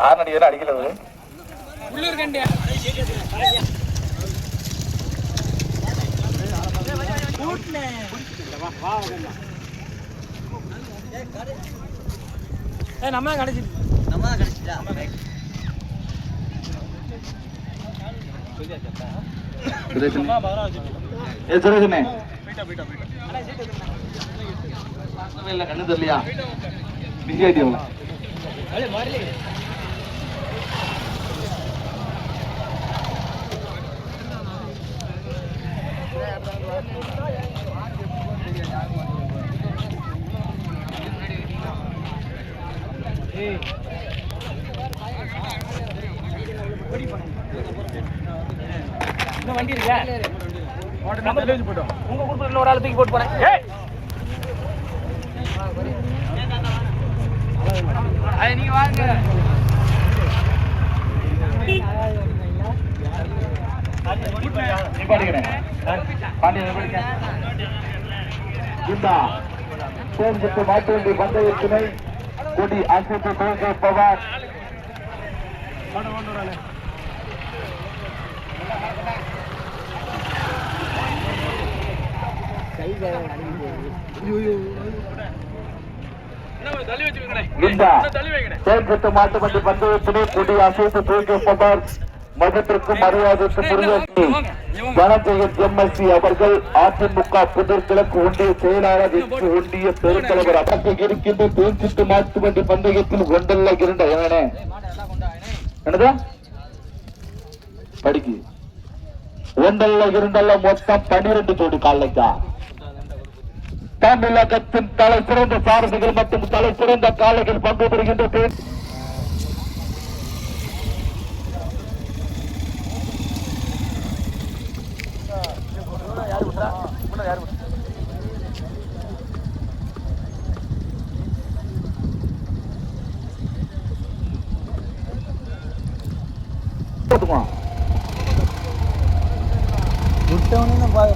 ஆறடி வேற அடிக்கிறது உள்ளூர் கண்டியா நம்ம தான் கிடைச்சிட்டா கண்ணு தெரியலையா பிஸி ஆயிட்டீங்களா வண்டி இருக்கா உங்க குடும்பத்தில் ஒரு ஆள் தூக்கி போட்டு போறேன். நீங்க வாங்க மாட்டு வண்டி பந்தயத்தினை கொடி அசைத்து துவக்கப்பவர் செயல்பட்டு மாட்டு வண்டி பந்தயத்தினை கொடி அசைத்து துவக்கப்பவர் மதத்திற்கும் மரியாதைக்கும் தனஞ்செயன் எம்எல்சி அவர்கள் அதிமுக புதர் கிழக்கு ஒன்றிய செயலாளர் ஒன்றிய பெருந்தலைவர் அடக்க இருக்கின்ற தேர்ச்சிட்டு மாட்டு வண்டி பந்தயத்தில் ஒன்றல்ல இரண்ட என்னதா படிக்கு ஒன்றல்ல இரண்டல்ல மொத்தம் 12 ஜோடி காலைக்கா தமிழகத்தின் தலை சிறந்த சாரதிகள் மற்றும் தலை சிறந்த காலைகள் பங்கு பெறுகின்ற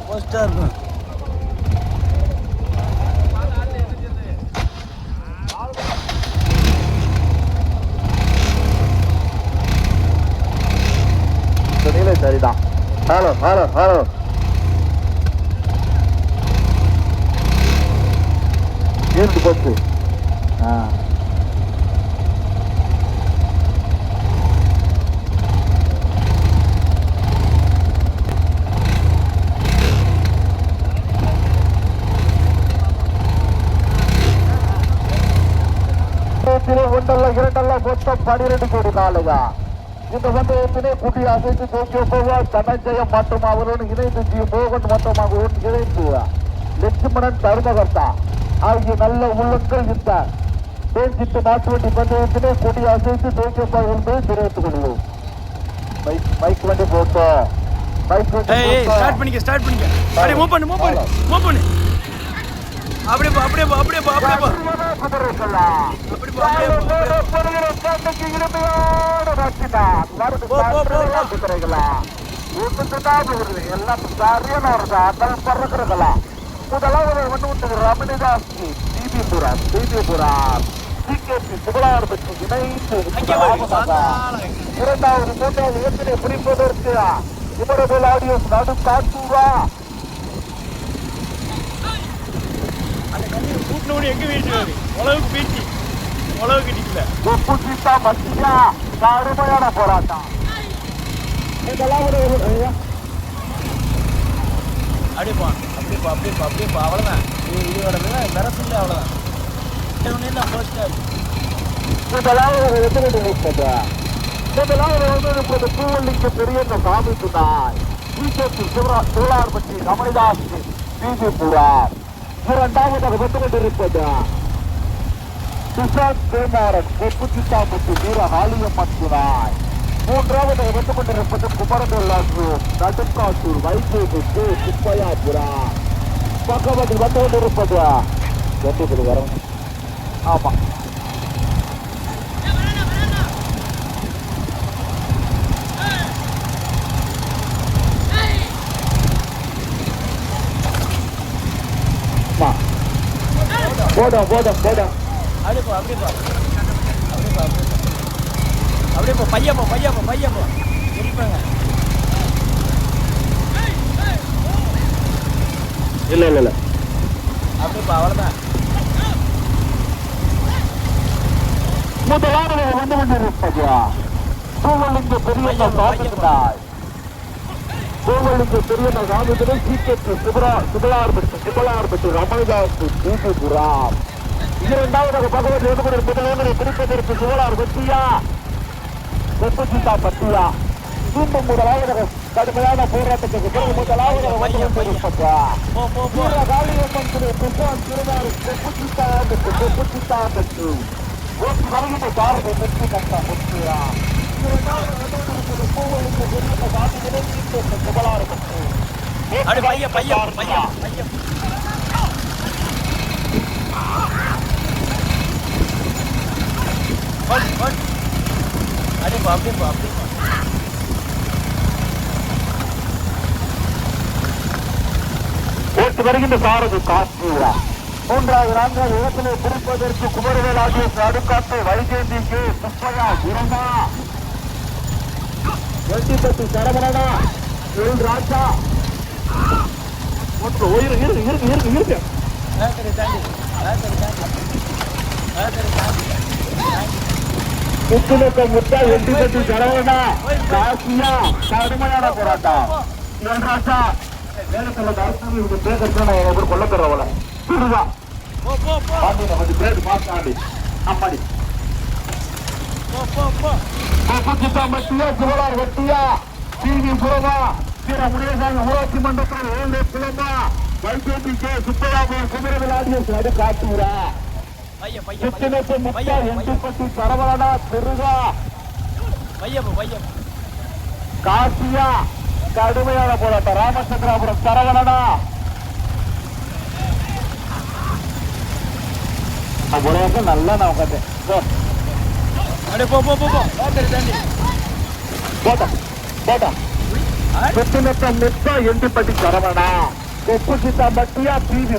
போஸ்டா இருக்கும். சரிதான். ஹலோ ஹலோ ஹலோ இருக்கு போச்சு. ஒன்றல்ல இரண்டல்ல மொத்தம் 12 கோடி காலையா. இந்த பந்தயத்தினை கூட்டி அசைத்து தோக்கிய போவார் தனஞ்செயம் மற்றும் அவருடன் இணைந்து ஜி மோகன் மொத்தமாக இணைந்து லட்சுமணன் தர்மகர்த்தா ஆகிய நல்ல உள்ளங்கள் இந்த தேர்ச்சிட்டு மாட்டு வண்டி பந்தயத்தினை கூட்டி அசைத்து தோக்கிய போவார் என்பதை தெரிவித்துக் கொள்வோம். மைக் வண்டி போட்டோம். மைக் வண்டி ஸ்டார்ட் பண்ணிக்க அப்படியே மூவ் பண்ணு அப்படியே போ அப்படியே போ அப்படியே போ அப்படியே போ எல்லாம் சரியான வருதா அதெல்லாம் பறக்கிறதா முதலாவது வந்து விட்டு ரமணிதாஸ் தீபிபுரா சிகேபி புகழார் பெற்று இணைந்து இரண்டாவது மூன்றாவது இடத்திலே பிடிப்பதற்கு இவரது ஆடியோஸ் நடு காட்டுவா எங்க வீட்டு உழவுக்கு பீச்சு உழவு கிட்டிக்கல மத்தியா கடுமையான போராட்டம். அப்படியேப்பா அவ்வளவுதான் இதோட விரசு அவ்வளவுதான். பூவள்ளிக்கு பெரிய சாமி துணாய் பிஜேபி சோழார்பட்டி ரமணிதாஸ் பிஜேபுரா. இரண்டாவதாக வந்து கொண்டிருப்பது சுஷாந்த் குமாரன் கொப்புச்சித்தாம்பட்டி வீர ஹாலியம்மன் துணாய். மூன்றாவதாக வந்து கொண்டிருப்பது குமரநல்லாற்றூர் நடுக்காட்டூர் வைகேபி சுப்பையாபுரா. பக்கவாட்டில் வந்து கொண்டிருப்பது கண்டிப்பது வரும். ஆமா போடும் அப்படியே அப்படியே போ பையன் போ இருப்பாங்க. இல்ல அப்படியே அவ்வளவுதான். முதலாவது வந்து கொண்டிருப்பது பூவலிங்க பெரிய சாதித்தாய். பூவலிங்க பெரிய சாதித்தனை சீக்கிரத்து சுபலார்பட்டு ரமணிதாஸ் தூத்துபுரம். இரண்டாவதாக பகவத் வந்து முதலாவது பிடிப்பதற்கு சுபலார் பட்டியா கொப்பசித்தா பட்டியா. மீண்டும் முதலாவது கடுமையான போராட்டத்துக்கு பிறகு முதலாவது காளியம்மன் திருவாரூர் கொப்பசித்தா பட்டு வருகின்ற காரணத்தை வெற்றி கட்டா முக்கியா. வருகின்ற சாரதி காஷ்மீரா. மூன்றாவது நான்காவது இடத்திலே பிடிப்பதற்கு குமரவேலாகிய அடுக்காட்டு வைஜெயந்திக்கு சுப்பையா இரண்டா வெட்டிப்பட்டி சரவணனா எல் ராஜா இருக்கு முத்தா வெட்டிப்பட்டி சரவணா காசியா கடுமையான போராட்டம். எல் ராஜா வேலைக்குள்ள அரசு பேச கொல்லப்படுறவள ஊராட்சி மன்றத்தில் சுப்பையாபுரம் குமரவிலாடிய காட்டுகிறா சரவணா திருகா காசியா கடுமையான போராட்டம். ராமச்சந்திராபுரம் சரவணனா நல்லா நான் உட்காந்து எண்டிப்பட்டி சரவணா கொப்புச்சித்தாம்பட்டியா பிவி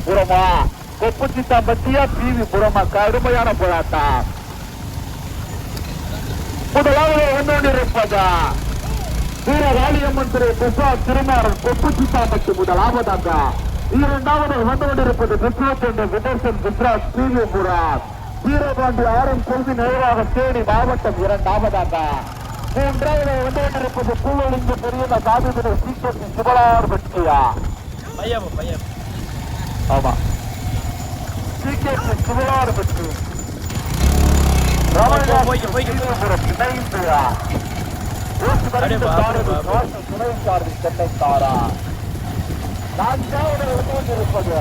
புறமா கடுமையான போராட்டம். முதலாவது வந்து கொண்டிருப்பதா வீரகாளியம்மன் திரு பிரசாத் திருமாறன் கொப்புச்சித்தாம்பட்டி முதலாவதாக. இரண்டாவது வந்து கொண்டிருப்பது விதர்சன் குஜராத் ஸ்ரீவிபுரம் வீரபாண்டி ஆரம் கொள்கை நிறைவாக தேடி மாவட்டம் இரண்டாவதாக. மூன்றாவது வந்து கொண்டிருப்பது பூவலிங்க பெரிய சாதிபதி சீக்கிரத்தி சுபலார் பட்டியா. ஆமா சீக்கிரத்தி சுபலார் பட்டி துணை சார்பு சென்னை தாரா. நான்காவது இருப்பது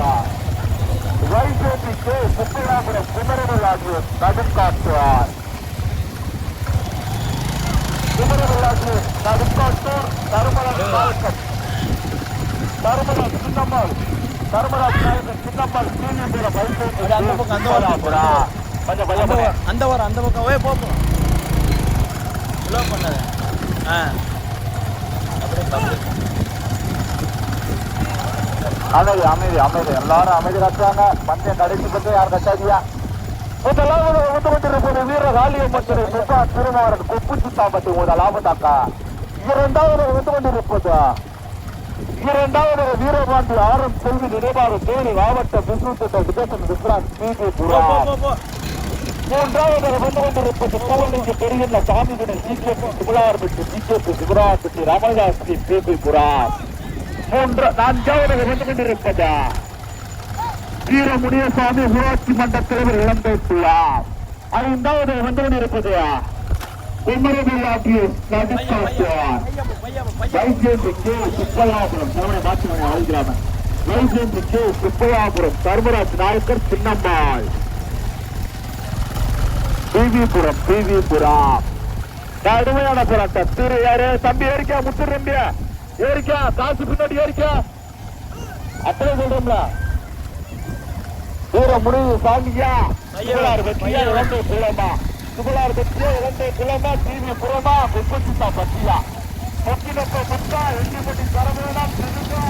வைஜேபிக்கு சுப்பையாபுரம் குமரவிலாகிய நடுக்காட்டுவார். தருமராஜ் சின்னம்மாள் அந்த பக்கம் போப்போம் பண்ணாத. அமைதி எல்லாரும் அமைதி கட்டுறாங்க. பஞ்சம் கடைசி பற்றி யார் கட்டாதியா. முதலாவது வந்து கொண்டிருப்பது வீரகாளியம்மன் திருமாறன் கொப்புச்சித்தாம்பட்டி முதலாவதாக்கா. இரண்டாவது வந்து கொண்டிருப்பது வீரபாண்டி ஆரம் செல்வி நினைவாக தேனி மாவட்ட விதேசன் விக்ராந்த் மூன்றாவது வந்து கொண்டிருப்பது பூவலிங்க பெரிய சாமியுடன் சிகேபி சிவராஜ் ராமதாஸ் புரம். நான்காவது வந்து கொண்டிருப்பது வீரமுனியசாமி ஊராட்சி மன்ற தலைவர் இளம்பை பிள்ளார். ஐந்தாவது வந்து கொண்டிருப்பது குமரவிலாகிய நடுக்காட்டுவார் வைஜெயந்திக்கு சுப்பையாபுரம் தலைவனை மாற்றி ஆளுகிறாம வைஜெயந்திக்கு சுப்பையாபுரம் தர்மராஜ் நாயக்கர் சின்னம்மாள் பிவிபுரம் கடுமையான போராட்டம். திரு யாரு தம்பி ஏறிக்கா முத்து தம்பி ஏறிக்கா காசு பின்னாடி ஏறிக்கா அப்படியே சொல்றோம்ல. வீரமுனி சாமியா சுபலார் வெற்றியா இளந்தை குளமா டிவி புறமா கொப்பசித்தா பட்டியா முக்கினப்ப முத்தா எண்டிப்பட்டி சரவேனா திருகா.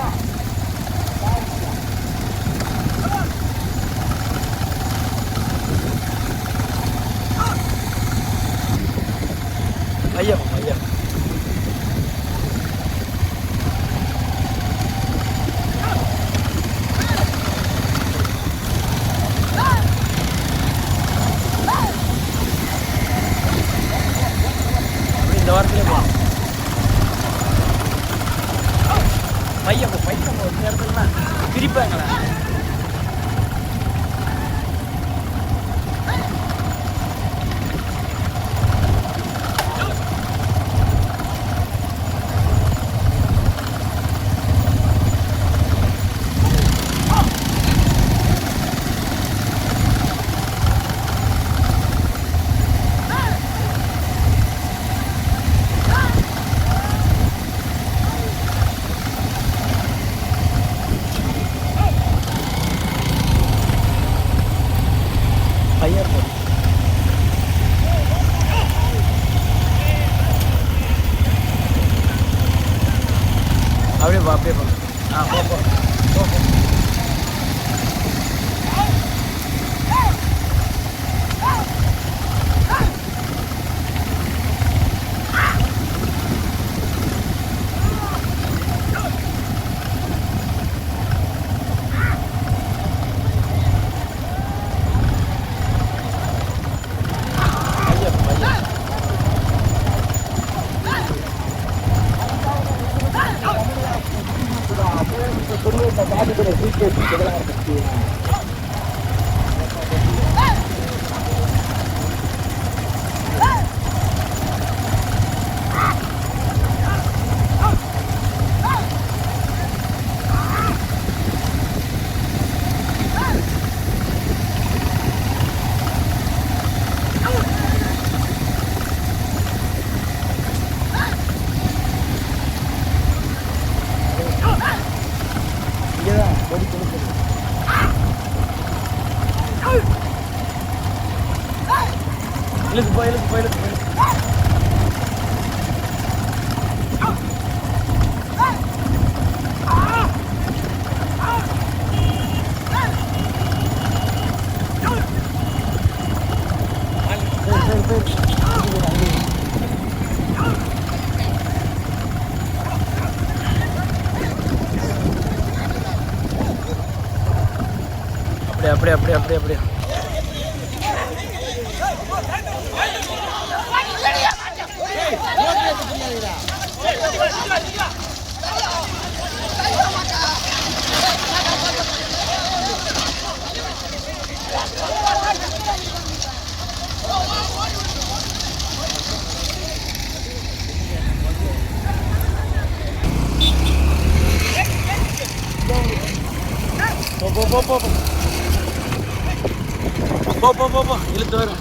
அந்த பையன் ஒரு நேரத்துலலாம் பிரிப்பாங்களா? பையன் அப்படியே போ அப்படியே போ. ஆ போ போ போ போ. இழுக்கு போ இழுக்கு போ இழுக்கு போ. அப்படியே அப்படியே அப்படியே அப்படியே அப்படியே. போ போ போ போ போ போ போ போ இழுத்து வரும்.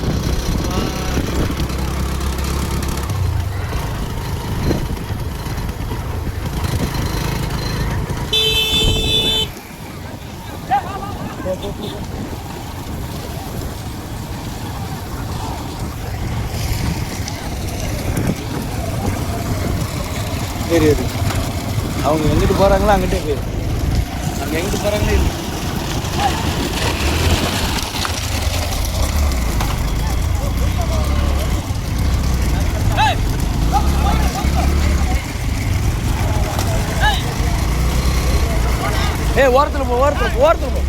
சரி சரி அவங்க எங்கிட்டு போகிறாங்களோ அங்கிட்டே போயிரு. அவங்க எங்கிட்டு போகிறாங்களே இருக்கு. ஏய் ஓரத்தில் போ ஓரத்தில் போ ஓரத்தில் போ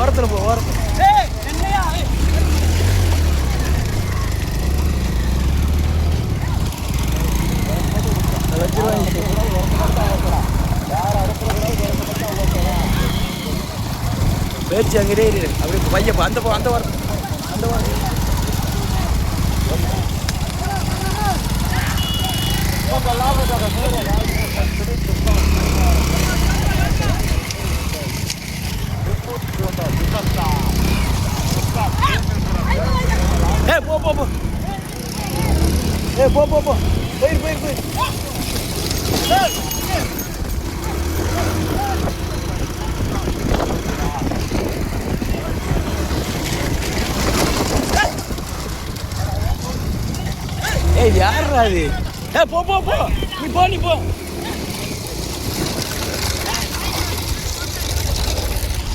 ஓரத்தில் போ ஓரத்தில். பேச்சு அங்கே இரு. அப்படி பையன் அந்த போ அந்த வாரம் அந்த வாரம். ஏ போ போ போ ஏ போ போ போ போயிரு போயிரு போயிரு. ஏய் யாரா அது? ஏ போ போ போ நீ போ நீ போ.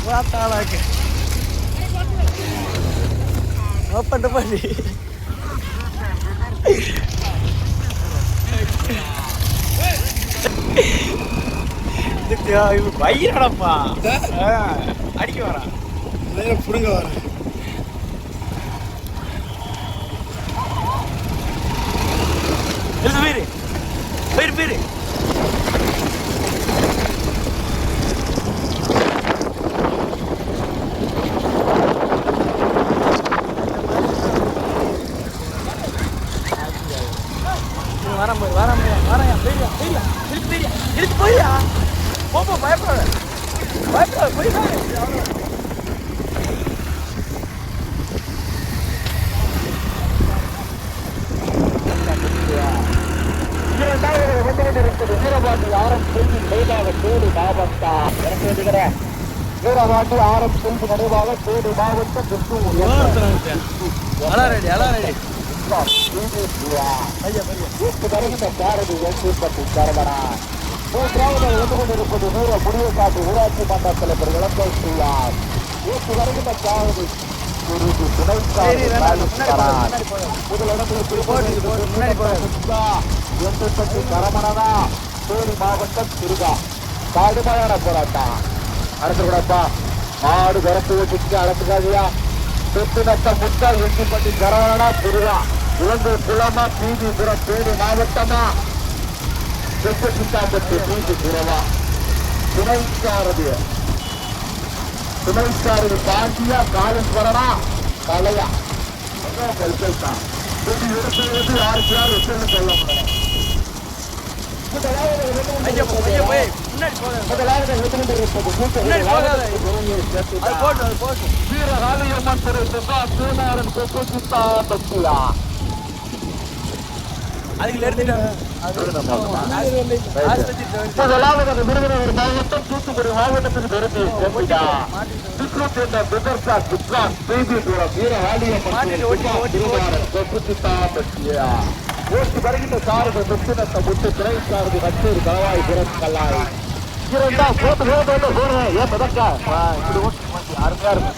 வாத்தாளாக்கு ஓப்பன் பண்ணி பையனப்பா அடிக்க வரான் புடுங்க வரான். பேரு பேரு பேரு இரண்டாவது வந்து கொண்டிருப்பது வீரபாண்டி ஆரம் செல்வி நினைவாக தேடு மாவட்டம் இறங்குகிறேன். வீரபாண்டி ஆரம் செல்வி நினைவாக தேடு மாவட்டம் பாரதி எம்பி சரவணா. மூன்றாவது வந்து கொண்டிருப்பது வீர முடியக்காட்டு ஊராட்சி மன்ற தலைவர் இளங்கை செய்யார். வருகின்ற சாரதி கரமணனா தேனி மாவட்டம் திருகா. கடுமையான போராட்டம். அடுத்து கூடப்பா மாடு கரப்பு வச்சுட்டு அழைச்சுக்காதியா. சொத்து நட்டம் முட்டா எட்டிப்பட்டி கரமணனா திருகா. இலங்கை குளமா தீதிபுரம் தேனி மாவட்டமா செப்பு சித்தாம்பட்டி தீதிபுரமா. துணைச்சாரதி பாண்டியா காலேஸ்வரனா கலையா கல்கல்தான் எடுத்து யாருக்கு யார் வச்சு சொல்ல முடியும். வீரகாளியம்மன் திரு சிவாநாதன் கொக்கு சித்தா பத்தியா முதலாவது விருதுநகர் மாவட்டம் தூத்துக்குடி மாவட்டத்திற்கு பெருமை ஓட்டு வருகின்ற சாரதி முத்தினத்தை முட்டு துறை சாரதி கச்சேரி கலவாய் கல்லாய் இரண்டாம் போட்டு ஏன் பதக்கா இப்படி ஓட்டு அருமையா இருக்கும்.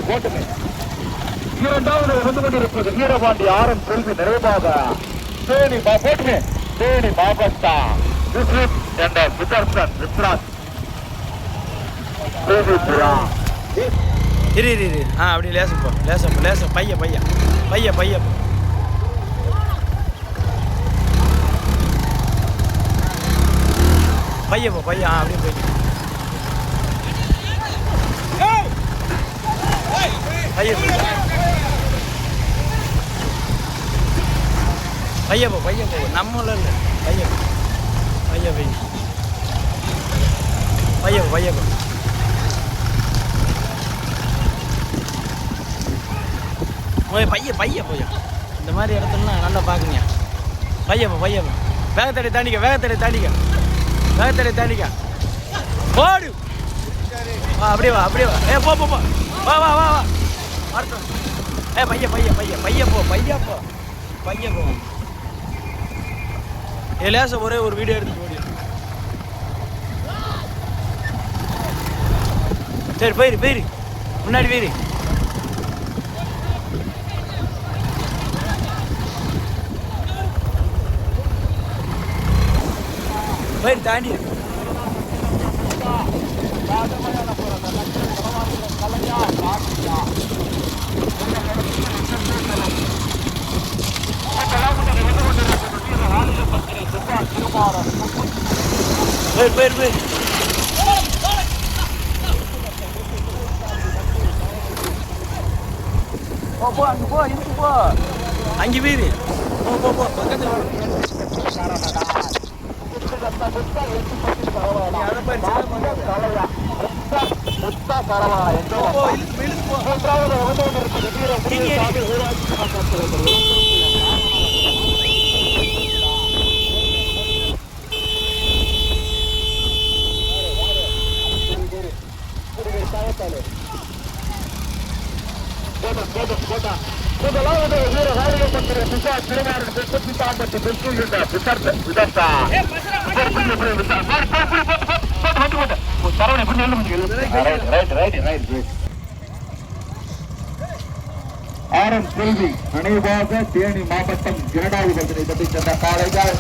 போட்டுமே இரண்டாவது வந்து கொண்டிருப்பது வீரபாண்டி ஆரம் செல்வி நிறைவாக தேனி மாவட்டம் என்ற சுதர்சன் ரித்ராஜ் இரு அப்படி லேசம் பைய அப்படியே பைய நம்மள இல்லை பைய போய் இந்த மாதிரி இடத்துலாம் நல்லா பார்க்குங்க. பைய வேகத்தடை தாண்டிக்க போடு. அப்படியே வா போ வா பைய போ லேச ஒரே ஒரு வீடியோ எடுத்து ஓடி. சரி போயிரு முன்னாடி போயிரு தாண்டி போயிரு அங்கே போயிரு பக்கத்தில் முதலாவது வீரகாளியம்மன் திரு சிவா திருமாறன் சித்தாம்பட்டி ஆரம் செல்வி நினைவாக தேனி மாவட்டம் இரண்டாவது பகுதியை பற்றி சென்ற காலைகள்